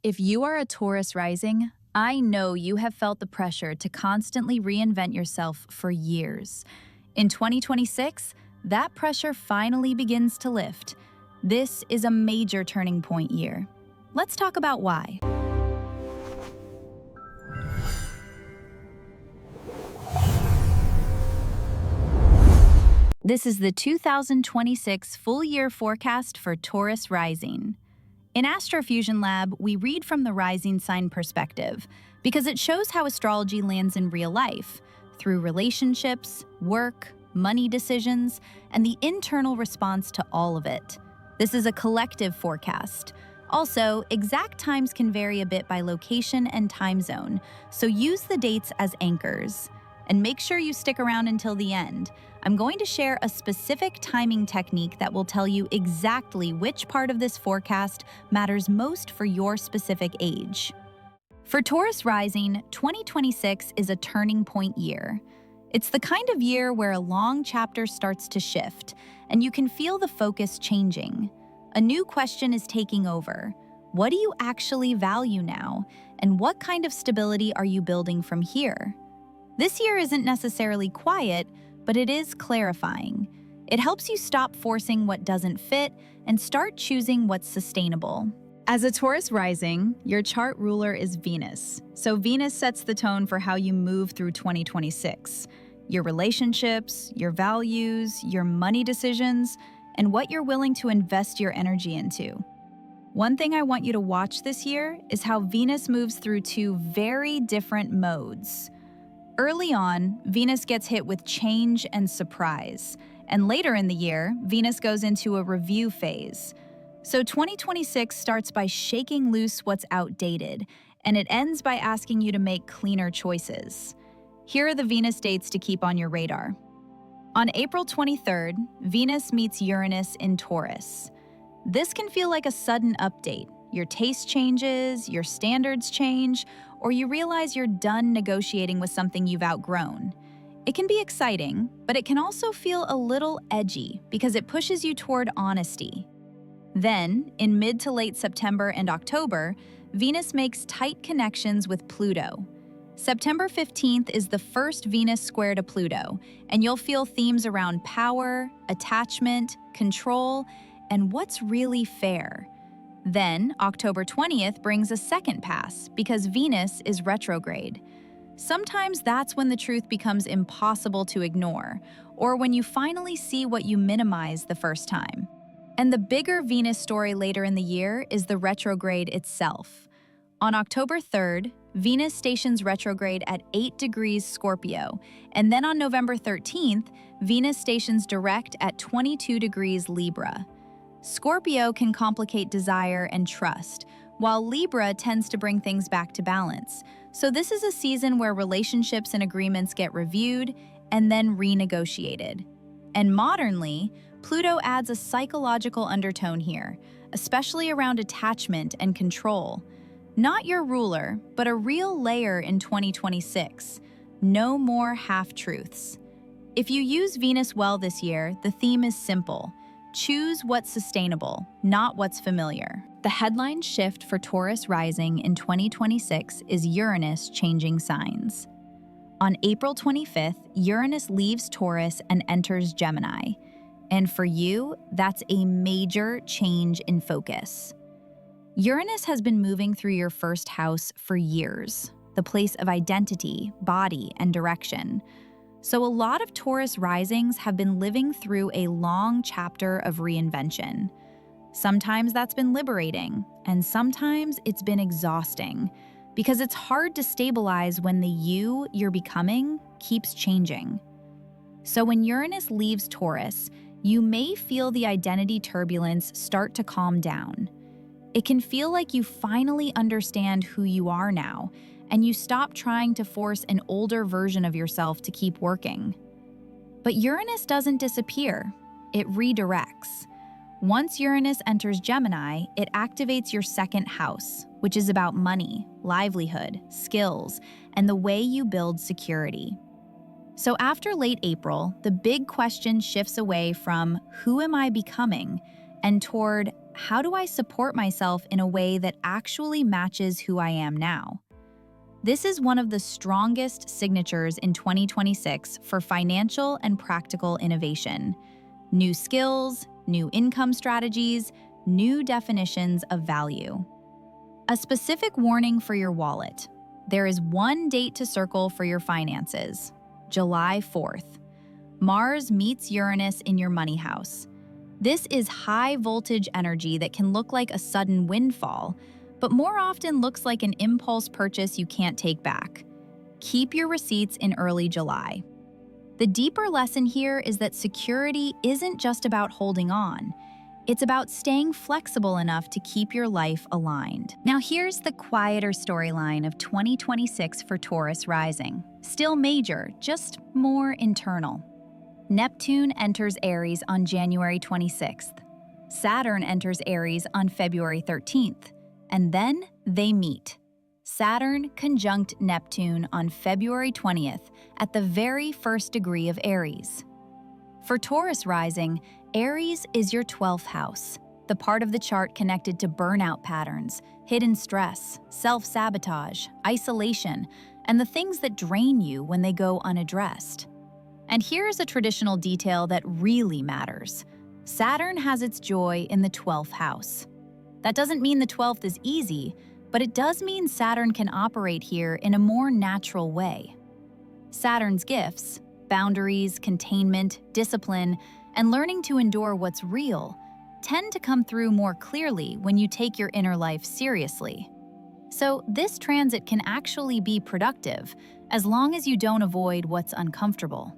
If you are a Taurus rising, I know you have felt the pressure to constantly reinvent yourself for years. In 2026, that pressure finally begins to lift. This is a major turning point year. Let's talk about why. This is the 2026 full year forecast for Taurus Rising. In Astrofusion Lab, we read from the rising sign perspective because it shows how astrology lands in real life through relationships, work, money decisions, and the internal response to all of it. This is a collective forecast. Also, exact times can vary a bit by location and time zone, so use the dates as anchors. And make sure you stick around until the end. I'm going to share a specific timing technique that will tell you exactly which part of this forecast matters most for your specific age. For Taurus Rising, 2026 is a turning point year. It's the kind of year where a long chapter starts to shift, and you can feel the focus changing. A new question is taking over. What do you actually value now, and what kind of stability are you building from here? This year isn't necessarily quiet, but it is clarifying. It helps you stop forcing what doesn't fit and start choosing what's sustainable. As a Taurus rising, your chart ruler is Venus. So Venus sets the tone for how you move through 2026. Your relationships, your values, your money decisions, and what you're willing to invest your energy into. One thing I want you to watch this year is how Venus moves through two very different modes. Early on, Venus gets hit with change and surprise, and later in the year, Venus goes into a review phase. So 2026 starts by shaking loose what's outdated, and it ends by asking you to make cleaner choices. Here are the Venus dates to keep on your radar. On April 23rd, Venus meets Uranus in Taurus. This can feel like a sudden update. Your taste changes, your standards change, or you realize you're done negotiating with something you've outgrown. It can be exciting, but it can also feel a little edgy because it pushes you toward honesty. Then, in mid to late September and October, Venus makes tight connections with Pluto. September 15th is the first Venus square to Pluto, and you'll feel themes around power, attachment, control, and what's really fair. Then, October 20th brings a second pass because Venus is retrograde. Sometimes that's when the truth becomes impossible to ignore, or when you finally see what you minimized the first time. And the bigger Venus story later in the year is the retrograde itself. On October 3rd, Venus stations retrograde at 8 degrees Scorpio, and then on November 13th, Venus stations direct at 22 degrees Libra. Scorpio can complicate desire and trust, while Libra tends to bring things back to balance. So this is a season where relationships and agreements get reviewed and then renegotiated. And modernly, Pluto adds a psychological undertone here, especially around attachment and control. Not your ruler, but a real layer in 2026. No more half-truths. If you use Venus well this year, the theme is simple. Choose what's sustainable, not what's familiar. The headline shift for Taurus rising in 2026 is Uranus changing signs. On April 25th, Uranus leaves Taurus and enters Gemini. And for you, that's a major change in focus. Uranus has been moving through your first house for years, the place of identity, body, and direction. So a lot of Taurus risings have been living through a long chapter of reinvention. Sometimes that's been liberating, and sometimes it's been exhausting, because it's hard to stabilize when the you you're becoming keeps changing. So when Uranus leaves Taurus, you may feel the identity turbulence start to calm down. It can feel like you finally understand who you are now, and you stop trying to force an older version of yourself to keep working. But Uranus doesn't disappear, it redirects. Once Uranus enters Gemini, it activates your second house, which is about money, livelihood, skills, and the way you build security. So after late April, the big question shifts away from who am I becoming and toward how do I support myself in a way that actually matches who I am now? This is one of the strongest signatures in 2026 for financial and practical innovation. New skills, new income strategies, new definitions of value. A specific warning for your wallet. There is one date to circle for your finances, July 4th. Mars meets Uranus in your money house. This is high-voltage energy that can look like a sudden windfall, but more often looks like an impulse purchase you can't take back. Keep your receipts in early July. The deeper lesson here is that security isn't just about holding on. It's about staying flexible enough to keep your life aligned. Now here's the quieter storyline of 2026 for Taurus Rising. Still major, just more internal. Neptune enters Aries on January 26th. Saturn enters Aries on February 13th. And then they meet. Saturn conjunct Neptune on February 20th at the very first degree of Aries. For Taurus Rising, Aries is your 12th house, the part of the chart connected to burnout patterns, hidden stress, self-sabotage, isolation, and the things that drain you when they go unaddressed. And here's a traditional detail that really matters. Saturn has its joy in the 12th house. That doesn't mean the 12th is easy, but it does mean Saturn can operate here in a more natural way. Saturn's gifts, boundaries, containment, discipline, and learning to endure what's real, tend to come through more clearly when you take your inner life seriously. So this transit can actually be productive, as long as you don't avoid what's uncomfortable.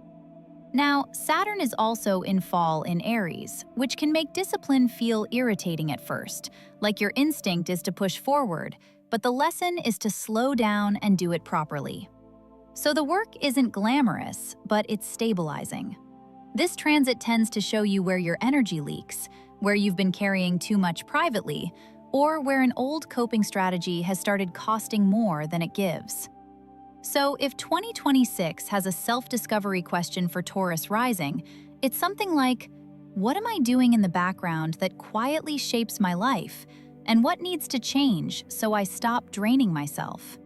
Now, Saturn is also in fall in Aries, which can make discipline feel irritating at first, like your instinct is to push forward, but the lesson is to slow down and do it properly. So the work isn't glamorous, but it's stabilizing. This transit tends to show you where your energy leaks, where you've been carrying too much privately, or where an old coping strategy has started costing more than it gives. So if 2026 has a self-discovery question for Taurus Rising, it's something like, what am I doing in the background that quietly shapes my life? And what needs to change so I stop draining myself?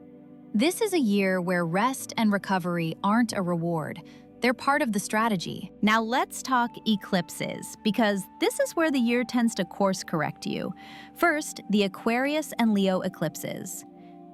This is a year where rest and recovery aren't a reward. They're part of the strategy. Now let's talk eclipses, because this is where the year tends to course correct you. First, the Aquarius and Leo eclipses.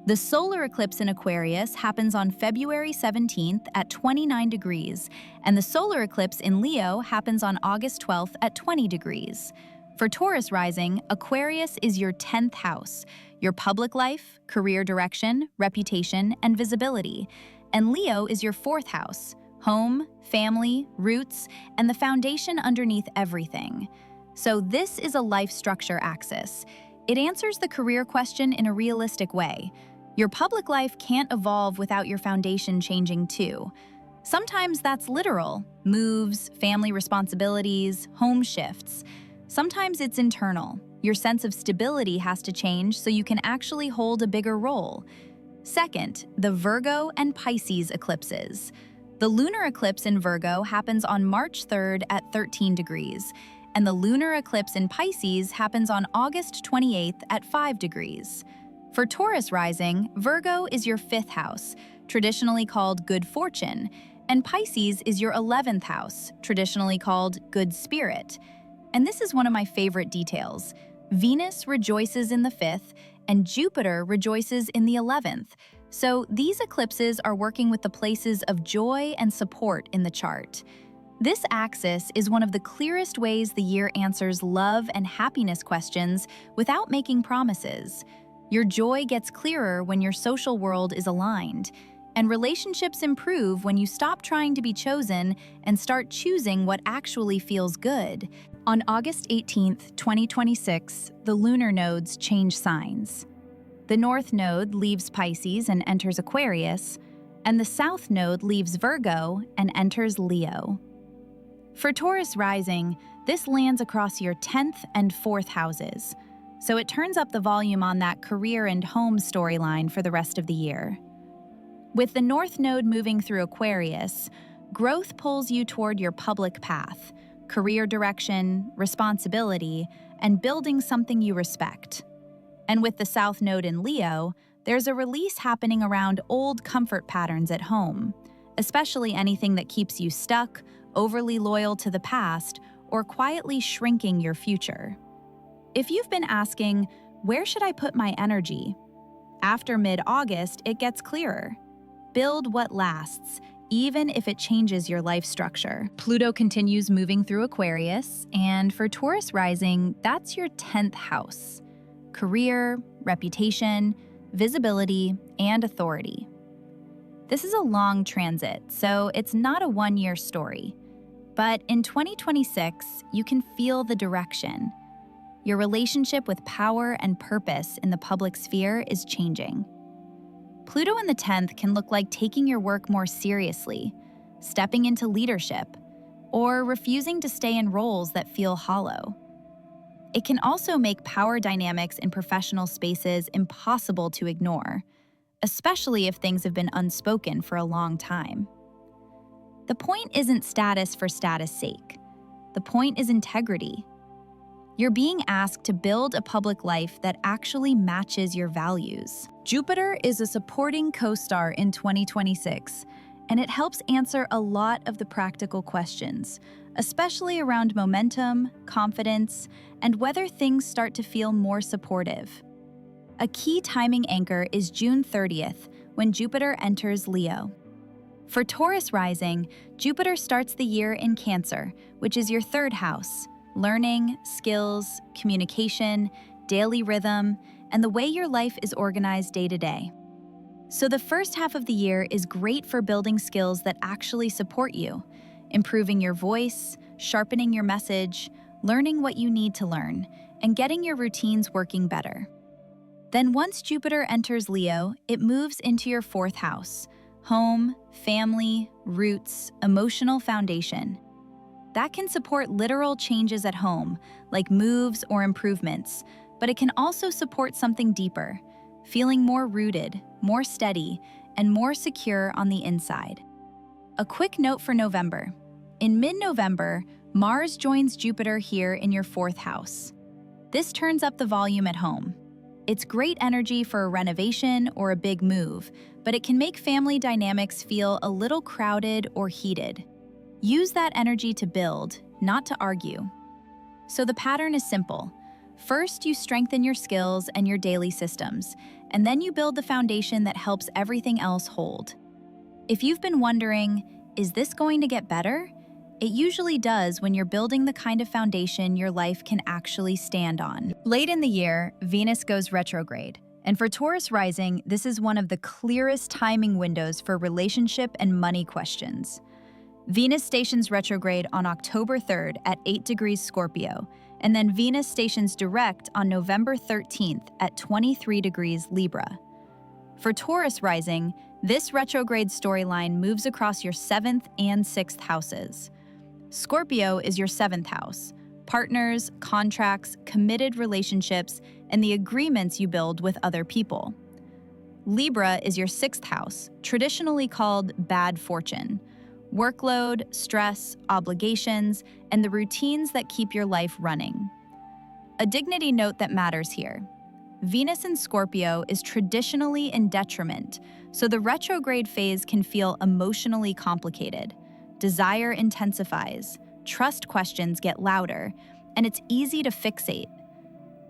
The solar eclipse in Aquarius happens on February 17th at 29 degrees, and the solar eclipse in Leo happens on August 12th at 20 degrees. For Taurus Rising, Aquarius is your 10th house, your public life, career direction, reputation, and visibility. And Leo is your 4th house, home, family, roots, and the foundation underneath everything. So this is a life structure axis. It answers the career question in a realistic way. Your public life can't evolve without your foundation changing too. Sometimes that's literal, moves, family responsibilities, home shifts. Sometimes it's internal. Your sense of stability has to change so you can actually hold a bigger role. Second, the Virgo and Pisces eclipses. The lunar eclipse in Virgo happens on March 3rd at 13 degrees, and the lunar eclipse in Pisces happens on August 28th at 5 degrees. For Taurus Rising, Virgo is your 5th house, traditionally called good fortune, and Pisces is your 11th house, traditionally called good spirit. And this is one of my favorite details. Venus rejoices in the 5th, and Jupiter rejoices in the 11th. So these eclipses are working with the places of joy and support in the chart. This axis is one of the clearest ways the year answers love and happiness questions without making promises. Your joy gets clearer when your social world is aligned, and relationships improve when you stop trying to be chosen and start choosing what actually feels good. On August 18th, 2026, the lunar nodes change signs. The North Node leaves Pisces and enters Aquarius, and the South Node leaves Virgo and enters Leo. For Taurus Rising, this lands across your 10th and 4th houses, so it turns up the volume on that career and home storyline for the rest of the year. With the North Node moving through Aquarius, growth pulls you toward your public path, career direction, responsibility, and building something you respect. And with the South Node in Leo, there's a release happening around old comfort patterns at home, especially anything that keeps you stuck, overly loyal to the past, or quietly shrinking your future. If you've been asking, where should I put my energy? After mid-August, it gets clearer. Build what lasts, even if it changes your life structure. Pluto continues moving through Aquarius, and for Taurus Rising, that's your 10th house. Career, reputation, visibility, and authority. This is a long transit, so it's not a one-year story. But in 2026, you can feel the direction. Your relationship with power and purpose in the public sphere is changing. Pluto in the 10th can look like taking your work more seriously, stepping into leadership, or refusing to stay in roles that feel hollow. It can also make power dynamics in professional spaces impossible to ignore, especially if things have been unspoken for a long time. The point isn't status for status' sake. The point is integrity. You're being asked to build a public life that actually matches your values. Jupiter is a supporting co-star in 2026, and it helps answer a lot of the practical questions, especially around momentum, confidence, and whether things start to feel more supportive. A key timing anchor is June 30th, when Jupiter enters Leo. For Taurus Rising, Jupiter starts the year in Cancer, which is your 3rd house. Learning, skills, communication, daily rhythm, and the way your life is organized day to day. So the first half of the year is great for building skills that actually support you, improving your voice, sharpening your message, learning what you need to learn, and getting your routines working better. Then once Jupiter enters Leo, it moves into your 4th house, home, family, roots, emotional foundation. That can support literal changes at home, like moves or improvements, but it can also support something deeper, feeling more rooted, more steady, and more secure on the inside. A quick note for November. In mid-November, Mars joins Jupiter here in your 4th house. This turns up the volume at home. It's great energy for a renovation or a big move, but it can make family dynamics feel a little crowded or heated. Use that energy to build, not to argue. So the pattern is simple. First, you strengthen your skills and your daily systems, and then you build the foundation that helps everything else hold. If you've been wondering, is this going to get better? It usually does when you're building the kind of foundation your life can actually stand on. Late in the year, Venus goes retrograde. And for Taurus Rising, this is one of the clearest timing windows for relationship and money questions. Venus stations retrograde on October 3rd at 8 degrees Scorpio, and then Venus stations direct on November 13th at 23 degrees Libra. For Taurus Rising, this retrograde storyline moves across your 7th and 6th houses. Scorpio is your 7th house, partners, contracts, committed relationships, and the agreements you build with other people. Libra is your 6th house, traditionally called bad fortune. Workload, stress, obligations, and the routines that keep your life running. A dignity note that matters here. Venus in Scorpio is traditionally in detriment, so the retrograde phase can feel emotionally complicated. Desire intensifies, trust questions get louder, and it's easy to fixate.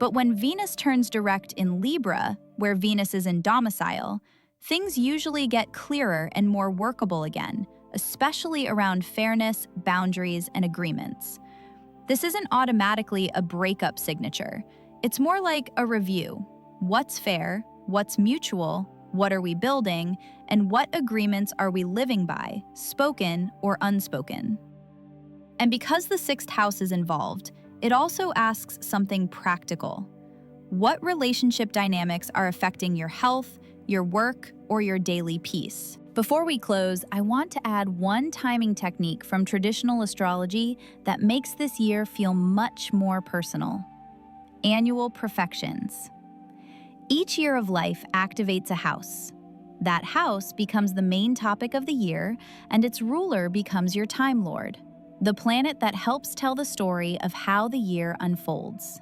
But when Venus turns direct in Libra, where Venus is in domicile, things usually get clearer and more workable again, especially around fairness, boundaries, and agreements. This isn't automatically a breakup signature. It's more like a review. What's fair? What's mutual? What are we building? And what agreements are we living by, spoken or unspoken? And because the 6th house is involved, it also asks something practical. What relationship dynamics are affecting your health, your work, or your daily peace? Before we close, I want to add one timing technique from traditional astrology that makes this year feel much more personal. Annual profections. Each year of life activates a house. That house becomes the main topic of the year, and its ruler becomes your Time Lord, the planet that helps tell the story of how the year unfolds.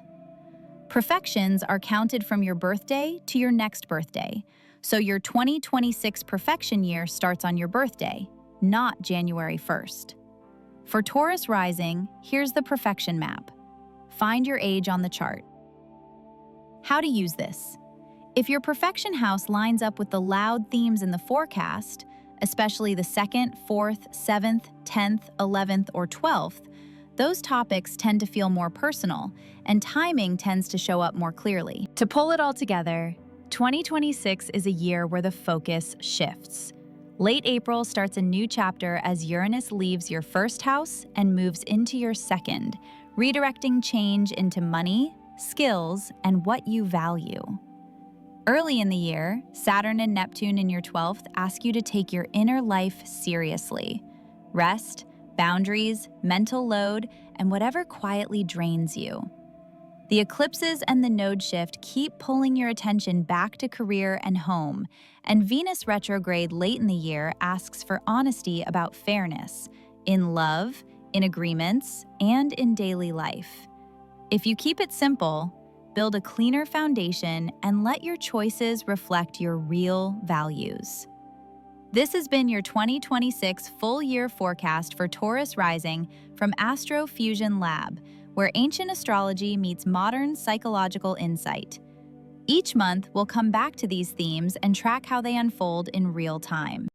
Perfections are counted from your birthday to your next birthday, so your 2026 perfection year starts on your birthday, not January 1st. For Taurus Rising, here's the perfection map. Find your age on the chart. How to use this. If your perfection house lines up with the loud themes in the forecast, especially the 2nd, 4th, 7th, 10th, 11th, or 12th, those topics tend to feel more personal, and timing tends to show up more clearly. To pull it all together, 2026 is a year where the focus shifts. Late April starts a new chapter as Uranus leaves your first house and moves into your second, redirecting change into money, skills, and what you value. Early in the year, Saturn and Neptune in your 12th ask you to take your inner life seriously. Rest, boundaries, mental load, and whatever quietly drains you. The eclipses and the Nodal Shift keep pulling your attention back to career and home, and Venus retrograde late in the year asks for honesty about fairness, in love, in agreements, and in daily life. If you keep it simple, build a cleaner foundation, and let your choices reflect your real values. This has been your 2026 full year forecast for Taurus Rising from Astro Fusion Lab, where ancient astrology meets modern psychological insight. Each month, we'll come back to these themes and track how they unfold in real time.